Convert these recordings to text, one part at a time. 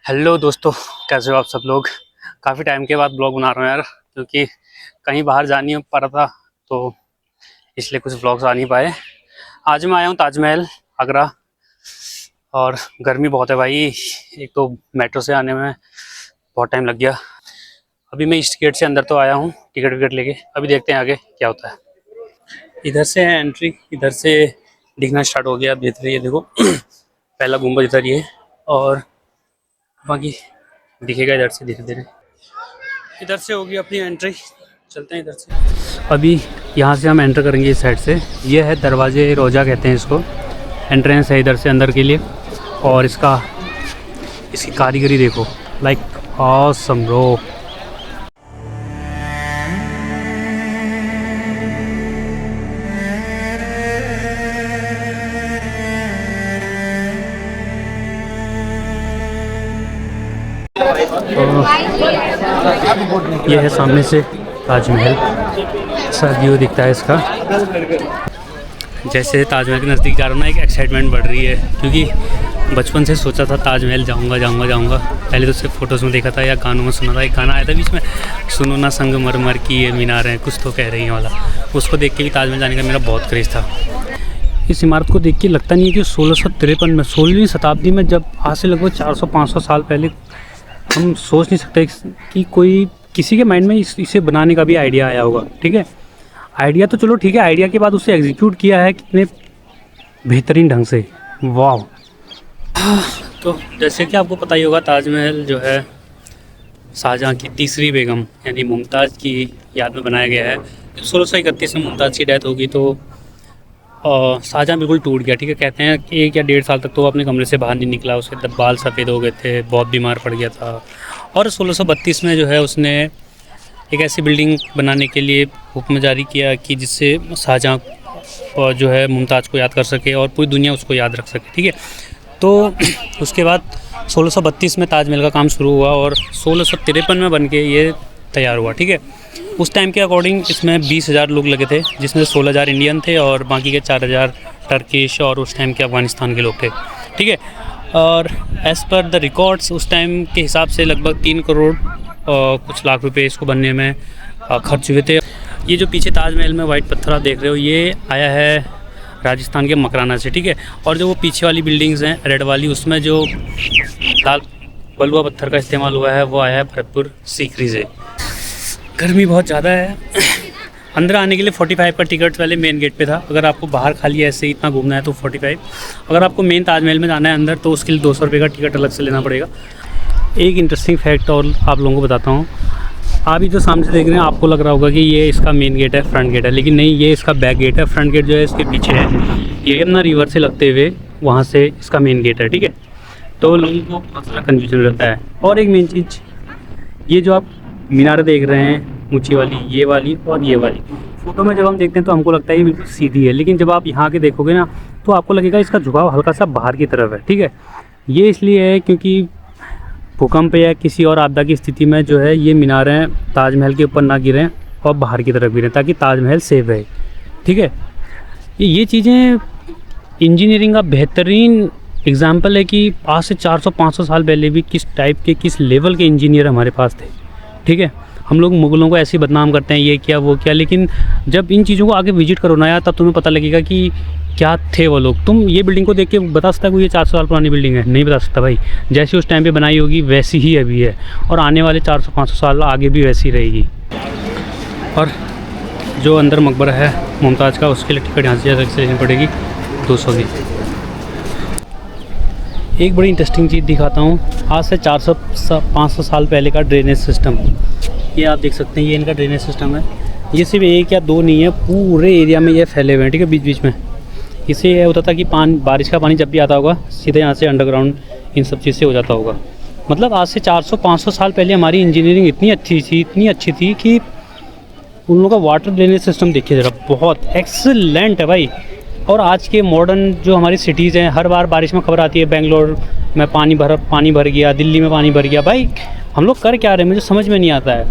Hello दोस्तों, कैसे हो आप सब लोग। काफ़ी टाइम के बाद ब्लॉग बना रहा हूँ यार, क्योंकि कहीं बाहर जा नहीं पा रहा था तो इसलिए कुछ ब्लॉग्स आ नहीं पाए। आज मैं आया हूँ ताजमहल आगरा, और गर्मी बहुत है भाई। एक तो मेट्रो से आने में बहुत टाइम लग गया। अभी मैं ईस्ट गेट से अंदर तो आया हूँ टिकट विकट लेके, अभी देखते हैं आगे क्या होता है। इधर से है एंट्री, इधर से दिखना स्टार्ट हो गया। अब इधर ये देखो पहला गुम्बद इधर ये, और बाकी दिखेगा इधर से धीरे धीरे। इधर से होगी अपनी एंट्री, चलते हैं इधर से। अभी यहाँ से हम एंटर करेंगे इस साइड से। ये है दरवाजे रोजा कहते हैं इसको, एंट्रेंस है इधर से अंदर के लिए। और इसकी कारीगरी देखो, लाइक ऑसम ब्रो। ये है सामने से ताजमहल, ऐसा व्यू दिखता है इसका। जैसे ताजमहल के नज़दीक जा रहा हूँ ना, एक एक्साइटमेंट बढ़ रही है, क्योंकि बचपन से सोचा था ताजमहल जाऊँगा। पहले तो सिर्फ फ़ोटोज़ में देखा था या गानों में सुना था। एक गाना आया था बीच में, सुनो ना संगमरमर की ये मीनारें, कुछ तो कह रही हैं वाला। उसको देख के भी ताजमहल जाने का मेरा बहुत क्रेज़ था। इस इमारत को देख के लगता नहीं है कि 1653 में 16वीं शताब्दी में, जब आज से लगभग 400-500 साल पहले, हम सोच नहीं सकते कि कोई किसी के माइंड में इसे बनाने का भी आइडिया आया होगा। ठीक है, आइडिया तो चलो ठीक है, आइडिया के बाद उसे एग्जीक्यूट किया है कितने बेहतरीन ढंग से, वाह। तो जैसे कि आपको पता ही होगा, ताजमहल जो है शाहजहाँ की तीसरी बेगम यानी मुमताज़ की याद में बनाया गया है। 1631 में मुमताज़ की डेथ होगी तो शाहजहाँ बिल्कुल टूट गया। ठीक है, कहते हैं कि 1 या 1.5 साल तक तो वो अपने कमरे से बाहर नहीं निकला। उसके बाल सफ़ेद हो गए थे, बहुत बीमार पड़ गया था। और 1632 में जो है उसने एक ऐसी बिल्डिंग बनाने के लिए हुक्म जारी किया कि जिससे शाहजहाँ जो है मुमताज़ को याद कर सके और पूरी दुनिया उसको याद रख सके। ठीक है, तो उसके बाद 1632 में ताजमहल का काम शुरू हुआ और 1653 में बन के ये तैयार हुआ। ठीक है, उस टाइम के अकॉर्डिंग इसमें 20,000 लोग लगे थे, जिसमें 16,000 इंडियन थे और बाकी के 4,000 टर्किश और उस टाइम के अफ़गानिस्तान के लोग थे। ठीक है, और एज़ पर द रिकॉर्ड्स उस टाइम के हिसाब से लगभग 3 करोड़ कुछ लाख रुपए इसको बनने में खर्च हुए थे। ये जो पीछे ताजमहल में वाइट पत्थर आप देख रहे हो, ये आया है राजस्थान के मकराना से। ठीक है, और जो वो पीछे वाली बिल्डिंग्स हैं रेड वाली, उसमें जो लाल बलुआ पत्थर का इस्तेमाल हुआ है वो आया है भरतपुर सीकरी से। गर्मी बहुत ज़्यादा है। अंदर आने के लिए 45 का टिकट पहले मेन गेट पे था। अगर आपको बाहर खाली ऐसे ही इतना घूमना है तो 45। अगर आपको मेन ताजमहल में जाना है अंदर तो उसके लिए 200 रुपये का टिकट अलग से लेना पड़ेगा। एक इंटरेस्टिंग फैक्ट और आप लोगों को बताता हूँ। आप ही जो सामने से देख रहे हैं, आपको लग रहा होगा कि ये इसका मेन गेट है, फ्रंट गेट है, लेकिन नहीं, ये इसका बैक गेट है। फ्रंट गेट जो है इसके पीछे है। ये अपना रिवर से लगते हुए वहाँ से इसका मेन गेट है। ठीक है, तो लोगों को बहुत सारा कन्फ्यूजन रहता है। और एक मेन चीज़, ये जो आप मीनारें देख रहे हैं, ऊंची वाली, ये वाली और ये वाली, फ़ोटो में जब हम देखते हैं तो हमको लगता है ये बिल्कुल सीधी है, लेकिन जब आप यहाँ के देखोगे ना तो आपको लगेगा इसका झुकाव हल्का सा बाहर की तरफ है। ठीक है, ये इसलिए है क्योंकि भूकंप या किसी और आपदा की स्थिति में जो है ये मीनारें ताजमहल के ऊपर ना गिरें और बाहर की तरफ गिरें, ताकि ताजमहल सेफ रहे। ठीक है, ये चीज़ें इंजीनियरिंग का बेहतरीन एग्जाम्पल है कि आज से 400-500 साल पहले भी किस टाइप के, किस लेवल के इंजीनियर हमारे पास थे। ठीक है, हम लोग मुग़लों को ऐसे ही बदनाम करते हैं, ये क्या वो क्या, लेकिन जब इन चीज़ों को आगे विजिट करो ना यार, तब तुम्हें पता लगेगा कि क्या थे वो लोग। तुम ये बिल्डिंग को देख के बता सकता है कोई ये 400 साल पुरानी बिल्डिंग है? नहीं बता सकता भाई। जैसी उस टाइम पे बनाई होगी वैसी ही अभी है, और आने वाले 400-500 साल आगे भी वैसी रहेगी। और जो अंदर मकबरा है मुमताज़ का, उसके लिए टिकट यहाँ से अलग से लेनी पड़ेगी 200 की। एक बड़ी इंटरेस्टिंग चीज़ दिखाता हूँ। आज से 400-500 साल पहले का ड्रेनेज सिस्टम, ये आप देख सकते हैं, ये इनका ड्रेनेज सिस्टम है। ये सिर्फ 1 या 2 नहीं है, पूरे एरिया में ये फैले हुए हैं। ठीक है, बीच बीच में इससे ये होता था कि बारिश का पानी जब भी आता होगा सीधे यहाँ से अंडरग्राउंड इन सब चीज़ से हो जाता होगा। मतलब आज से 400-500 साल पहले हमारी इंजीनियरिंग इतनी अच्छी थी कि उन लोगों का वाटर ड्रेनेज सिस्टम देखिए ज़रा, बहुत एक्सीलेंट है भाई। और आज के मॉडर्न जो हमारी सिटीज़ हैं, हर बार बारिश में खबर आती है बेंगलोर में पानी भर गया, दिल्ली में पानी भर गया। भाई हम लोग कर क्या रहे हैं, मुझे समझ में नहीं आता है।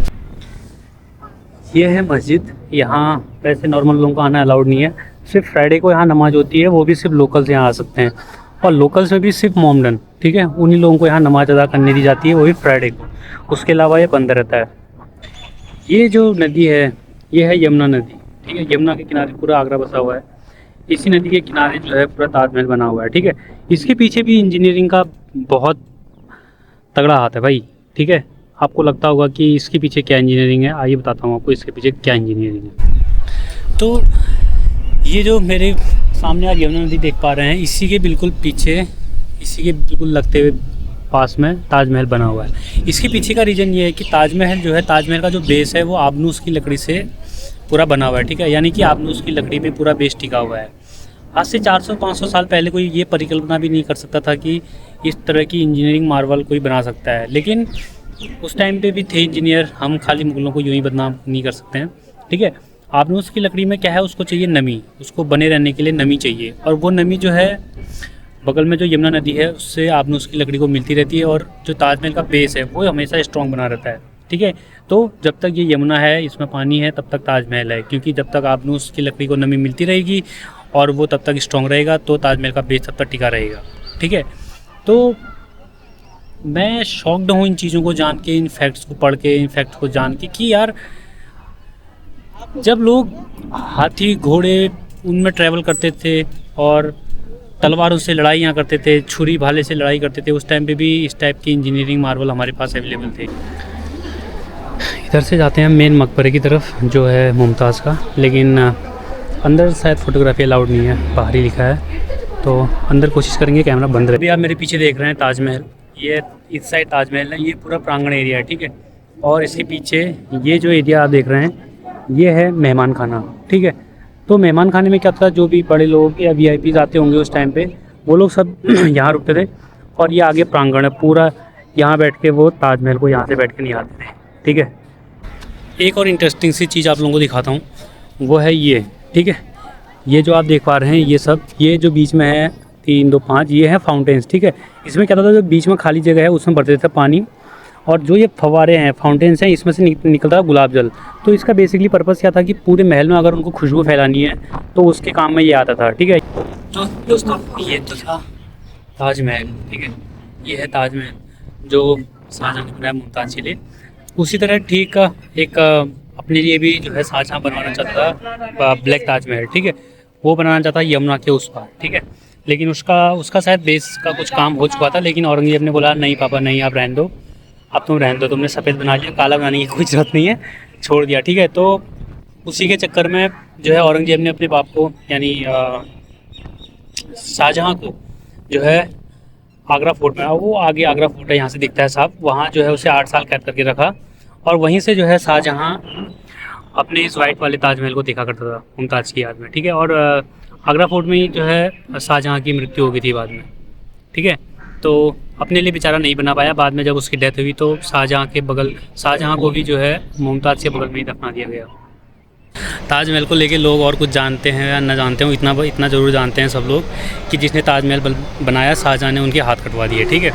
ये है मस्जिद, यहाँ वैसे नॉर्मल लोगों को आना अलाउड नहीं है। सिर्फ फ्राइडे को यहाँ नमाज़ होती है, वो भी सिर्फ लोकल्स यहाँ आ सकते हैं, और लोकल्स में भी सिर्फ मोमडन। ठीक है, उन्हीं लोगों को यहाँ नमाज अदा करने दी जाती है, वो भी फ्राइडे को। उसके अलावा ये बंद रहता है। ये जो नदी है ये है यमुना नदी, ठीक है। यमुना के किनारे पूरा आगरा बसा हुआ है। इसी नदी के किनारे जो है पूरा ताजमहल बना हुआ है, ठीक है। इसके पीछे भी इंजीनियरिंग का बहुत तगड़ा हाथ है भाई, ठीक है। आपको लगता होगा कि इसके पीछे क्या इंजीनियरिंग है, आइए बताता हूँ आपको इसके पीछे क्या इंजीनियरिंग है। तो ये जो मेरे सामने आज यमुना नदी देख पा रहे हैं, इसी के बिल्कुल पीछे, इसी के बिल्कुल लगते हुए पास में ताजमहल बना हुआ है। इसके पीछे का रीज़न ये है कि ताजमहल जो है, ताजमहल का जो बेस है वो आबनूस की लकड़ी से पूरा बना हुआ है, ठीक है। यानी कि आबनूस की लकड़ी पे पूरा बेस टिका हुआ है। आज से 400-500 साल पहले कोई ये परिकल्पना भी नहीं कर सकता था कि इस तरह की इंजीनियरिंग मार्वल कोई बना सकता है। लेकिन उस टाइम पे भी थे इंजीनियर, हम खाली मुगलों को यूँ ही बदनाम नहीं कर सकते हैं, ठीक है। आबनूस की लकड़ी में क्या है, उसको चाहिए नमी, उसको बने रहने के लिए नमी चाहिए, और वो नमी जो है बगल में जो यमुना नदी है उससे आबनूस की लकड़ी को मिलती रहती है, और जो ताजमहल का बेस है वो हमेशा स्ट्रॉन्ग बना रहता है, ठीक है। तो जब तक ये यमुना है, इसमें पानी है, तब तक ताजमहल है, क्योंकि जब तक आबनूस की लकड़ी को नमी मिलती रहेगी और वो तब तक स्ट्रॉन्ग रहेगा, तो ताजमहल का बेस तब तक टिका रहेगा, ठीक है। तो मैं शॉक्ड हूँ इन चीज़ों को जान के, इन फैक्ट्स को पढ़ के, इन फैक्ट्स को जान के कि यार जब लोग हाथी घोड़े उनमें ट्रैवल करते थे और तलवारों से लड़ाइयाँ करते थे, छुरी भाले से लड़ाई करते थे, उस टाइम पे भी इस टाइप की इंजीनियरिंग मार्वल हमारे पास अवेलेबल थे। इधर से जाते हैं मेन मकबरे की तरफ जो है मुमताज़ का, लेकिन अंदर शायद फ़ोटोग्राफी अलाउड नहीं है, बाहर ही लिखा है, तो अंदर कोशिश करेंगे, कैमरा बंद रहे। अभी आप मेरे पीछे देख रहे हैं ताजमहल, ये इस साइड ताजमहल है, ये पूरा प्रांगण एरिया है, ठीक है। और इसके पीछे ये जो एरिया आप देख रहे हैं ये है मेहमान खाना, ठीक है। तो मेहमान खाने में क्या था, जो भी बड़े लोग या वीआईपीज आते होंगे उस टाइम पे, वो लोग सब यहाँ रुकते थे, और ये आगे प्रांगण है पूरा, यहाँ बैठ के वो ताजमहल को यहाँ से बैठ के नहीं आते थे, ठीक है। एक और इंटरेस्टिंग सी चीज़ आप लोगों को दिखाता हूँ, वो है ये, ठीक है। ये जो आप देख पा रहे हैं ये सब, ये जो बीच में है 3, 2, 5, ये है फाउंटेन्स, ठीक है। इसमें क्या था, जो बीच में खाली जगह है उसमें भरते थे पानी, और जो ये फव्वारे हैं, फाउंटेन्स हैं, इसमें से निकलता है गुलाब जल। तो इसका बेसिकली पर्पस क्या था कि पूरे महल में अगर उनको खुशबू फैलानी है तो उसके काम में ये आता था, ठीक है। तो दोस्तों ये तो था ताजमहल, ठीक है। ये है ताजमहल जो शाहजहाँ ने बनाया मुमताज़ के लिए। उसी तरह ठीक एक अपने लिए भी जो है शाहजहाँ बनवाना चाहता था ब्लैक ताजमहल, ठीक है। वो बनाना चाहता यमुना के उस पार, ठीक है। लेकिन उसका शायद बेस का कुछ काम हो चुका था, लेकिन औरंगजेब ने बोला नहीं पापा नहीं, आप रहने दो, अब तुम रहने दो, तुमने सफ़ेद बना लिया, काला बनाने की कोई ज़रूरत नहीं है, छोड़ दिया, ठीक है। तो उसी के चक्कर में जो है औरंगजेब ने अपने बाप को यानी शाहजहाँ को जो है आगरा फोर्ट में, वो आगे आगरा फोर्ट है, यहाँ से दिखता है साहब, वहाँ जो है उसे 8 साल कैद करके रखा, और वहीं से जो है शाहजहाँ अपने इस वाइट वाले ताजमहल को देखा करता था मुमताज़ की याद में, ठीक है। और आगरा फोर्ट में ही जो है शाहजहाँ की मृत्यु हो गई थी बाद में, ठीक है। तो अपने लिए बेचारा नहीं बना पाया, बाद में जब उसकी डेथ हुई तो शाहजहाँ को भी जो है मुमताज़ के बगल में ही दफना दिया गया। ताजमहल को लेके लोग और कुछ जानते हैं या ना जानते हो, इतना ज़रूर जानते हैं सब लोग कि जिसने ताजमहल बनाया शाहजहाँ ने उनके हाथ कटवा दिए, ठीक है।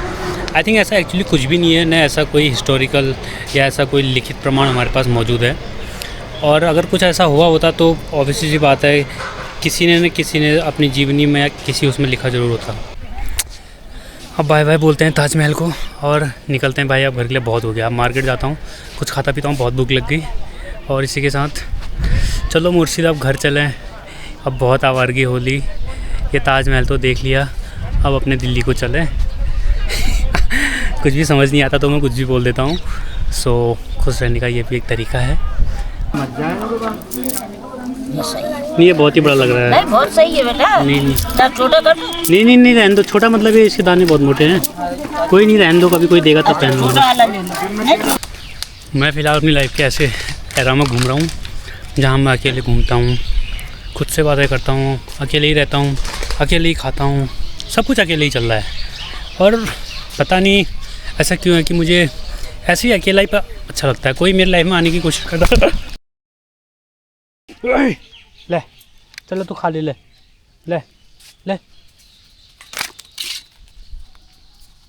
आई थिंक ऐसा एक्चुअली कुछ भी नहीं है, न ऐसा कोई हिस्टोरिकल या ऐसा कोई लिखित प्रमाण हमारे पास मौजूद है। और अगर कुछ ऐसा हुआ होता तो ऑब्वियसली सी बात है किसी ने अपनी जीवनी में या किसी उसमें लिखा ज़रूर होता। अब बाय बाय बोलते हैं ताजमहल को और निकलते हैं भाई, अब घर के लिए बहुत हो गया। अब मार्केट जाता हूँ, कुछ खाता पीता हूँ, बहुत भूख लग गई। और इसी के साथ चलो मुर्शिद अब घर चलें, अब बहुत आवारगी हो ली, ये ताजमहल तो देख लिया, अब अपने दिल्ली को चलें। कुछ भी समझ नहीं आता तो मैं कुछ भी बोल देता हूँ, सो खुश रहने का ये भी एक तरीका है। नहीं ये बहुत ही बड़ा लग रहा है। नहीं बहुत सही है बेटा। नहीं छोटा कर। नहीं रहने दो, छोटा मतलब ये इसके दाने बहुत मोटे हैं। कोई नहीं, रहने दो, कभी कोई देगा तब पहन लूँगा। मैं फ़िलहाल अपनी लाइफ के ऐसे एरा में घूम रहा हूँ जहाँ मैं अकेले घूमता हूँ, खुद से बातें करता हूँ, अकेले ही रहता हूँ, अकेले ही खाता हूँ, सब कुछ अकेले ही चल रहा है। और पता नहीं ऐसा क्यों है कि मुझे ऐसे ही अकेला ही अच्छा लगता है। कोई मेरी लाइफ में आने की कोशिश करता ले चलो तू खा ले, ले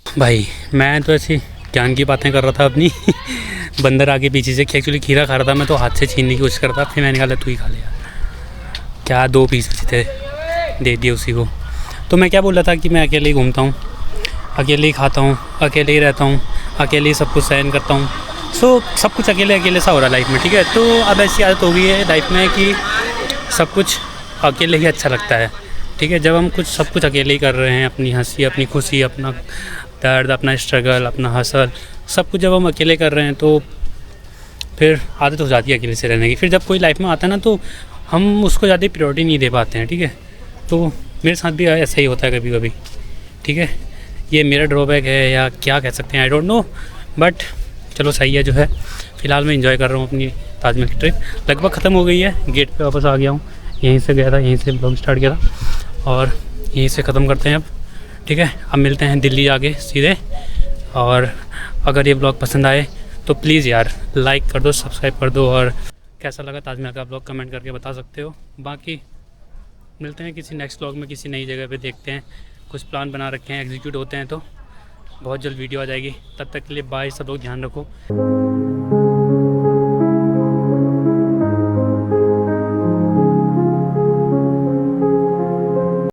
भाई। मैं तो ऐसी ज्ञान की बातें कर रहा था अपनी। बंदर आगे पीछे से एक्चुअली खीरा खा रहा था, मैं तो हाथ से छीनने की कोशिश कर रहा था, फिर मैंने कहा तू ही खा ले यार, क्या 2 पीस बचे थे, दे दिए उसी को। तो मैं क्या बोल रहा था कि मैं अकेले ही घूमता हूँ, अकेले ही खाता हूँ, अकेले ही रहता हूँ, अकेले ही सब कुछ सहन करता हूँ। सब कुछ अकेले अकेले सा हो रहा है लाइफ में, ठीक है। तो अब ऐसी आदत हो गई है लाइफ में कि सब कुछ अकेले ही अच्छा लगता है, ठीक है। जब हम सब कुछ अकेले ही कर रहे हैं, अपनी हंसी, अपनी खुशी, अपना दर्द, अपना स्ट्रगल, अपना हसल, सब कुछ जब हम अकेले कर रहे हैं तो फिर आदत हो जाती है अकेले से रहने की। फिर जब कोई लाइफ में आता है ना तो हम उसको ज़्यादा प्रायोरिटी नहीं दे पाते हैं, ठीक है। तो मेरे साथ भी ऐसा ही होता है कभी कभी, ठीक है। ये मेरा ड्रॉबैक है या क्या कह सकते हैं, आई डोंट नो, बट चलो सही है जो है। फ़िलहाल मैं इंजॉय कर रहा हूँ अपनी ताजमहल की ट्रिप। लगभग ख़त्म हो गई है, गेट पे वापस आ गया हूँ। यहीं से गया था, यहीं से ब्लॉग स्टार्ट किया था और यहीं से ख़त्म करते हैं अब, ठीक है। अब मिलते हैं दिल्ली आगे सीधे। और अगर ये ब्लॉग पसंद आए तो प्लीज़ यार लाइक कर दो, सब्सक्राइब कर दो, और कैसा लगा ताजमहल का ब्लॉग कमेंट करके बता सकते हो। बाकी मिलते हैं किसी नेक्स्ट ब्लॉग में, किसी नई जगह पे। देखते हैं, कुछ प्लान बना रखे हैं, एग्जीक्यूट होते हैं तो बहुत जल्द वीडियो आ जाएगी। तब तक के लिए बाय, सब लोग ध्यान रखो।